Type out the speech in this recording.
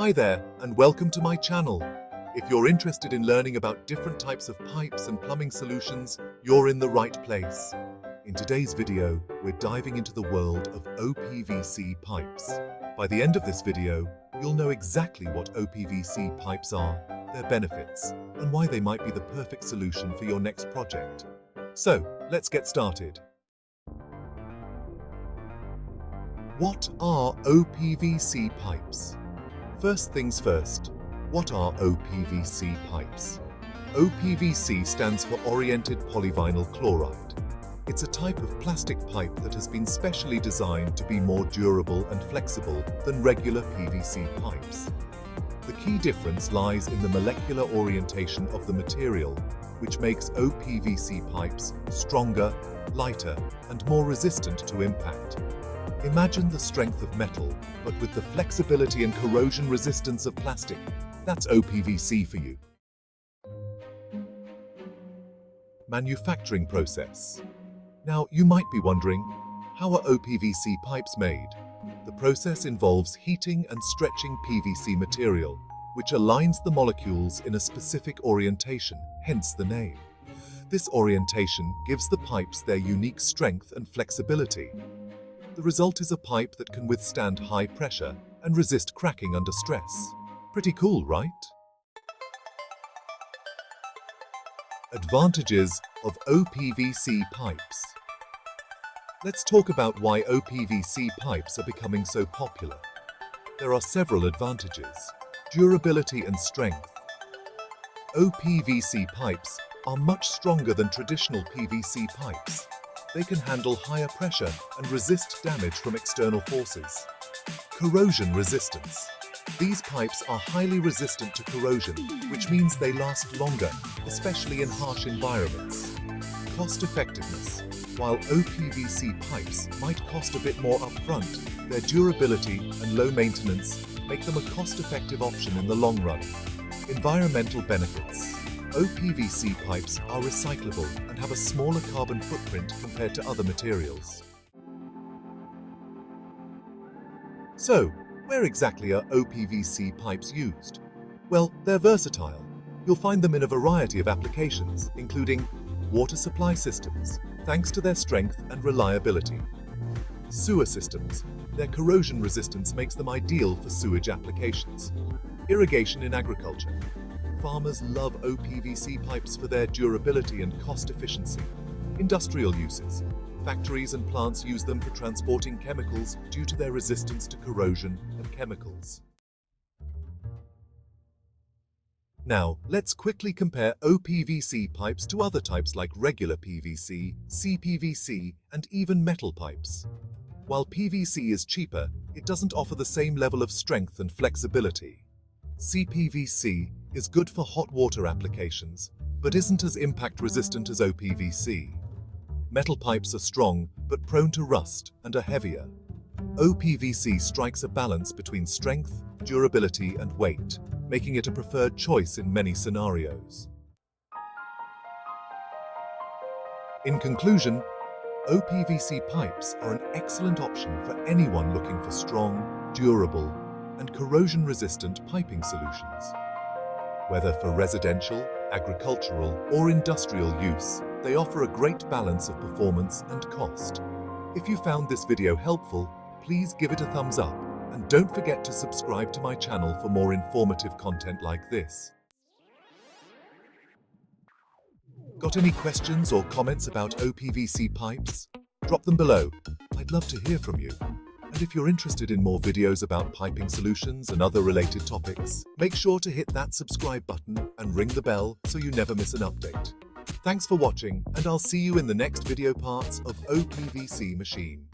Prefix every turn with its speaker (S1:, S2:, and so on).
S1: Hi there, and welcome to my channel. If you're interested in learning about different types of pipes and plumbing solutions, you're in the right place. In today's video, we're diving into the world of OPVC pipes. By the end of this video, you'll know exactly what OPVC pipes are, their benefits, and why they might be the perfect solution for your next project. So, let's get started. What are OPVC pipes? First things first, what are OPVC pipes? OPVC stands for Oriented Polyvinyl Chloride. It's a type of plastic pipe that has been specially designed to be more durable and flexible than regular PVC pipes. The key difference lies in the molecular orientation of the material, which makes OPVC pipes stronger, lighter, and more resistant to impact. Imagine the strength of metal, but with the flexibility and corrosion resistance of plastic. That's OPVC for you. Manufacturing process. Now, you might be wondering, how are OPVC pipes made? The process involves heating and stretching PVC material, which aligns the molecules in a specific orientation, hence the name. This orientation gives the pipes their unique strength and flexibility. The result is a pipe that can withstand high pressure and resist cracking under stress. Pretty cool, right? Advantages of OPVC pipes. Let's talk about why OPVC pipes are becoming so popular. There are several advantages. Durability and strength. OPVC pipes are much stronger than traditional PVC pipes. They can handle higher pressure and resist damage from external forces. Corrosion resistance. These pipes are highly resistant to corrosion, which means they last longer, especially in harsh environments. Cost effectiveness. While OPVC pipes might cost a bit more upfront, their durability and low maintenance make them a cost-effective option in the long run. Environmental benefits. OPVC pipes are recyclable and have a smaller carbon footprint compared to other materials. So, where exactly are OPVC pipes used? Well, they're versatile. You'll find them in a variety of applications, including water supply systems, thanks to their strength and reliability. Sewer systems. Their corrosion resistance makes them ideal for sewage applications. Irrigation in agriculture. Farmers love OPVC pipes for their durability and cost efficiency. Industrial uses. Factories and plants use them for transporting chemicals due to their resistance to corrosion and chemicals. Now, let's quickly compare OPVC pipes to other types like regular PVC, CPVC, and even metal pipes. While PVC is cheaper, it doesn't offer the same level of strength and flexibility. CPVC is good for hot water applications, but isn't as impact-resistant as OPVC. Metal pipes are strong, but prone to rust and are heavier. OPVC strikes a balance between strength, durability, and weight, making it a preferred choice in many scenarios. In conclusion, OPVC pipes are an excellent option for anyone looking for strong, durable, and corrosion-resistant piping solutions. Whether for residential, agricultural, or industrial use, they offer a great balance of performance and cost. If you found this video helpful, please give it a thumbs up, and don't forget to subscribe to my channel for more informative content like this. Got any questions or comments about OPVC pipes? Drop them below. I'd love to hear from you. And if you're interested in more videos about piping solutions and other related topics, make sure to hit that subscribe button and ring the bell so you never miss an update. Thanks for watching, and I'll see you in the next video parts of OPVC Machine.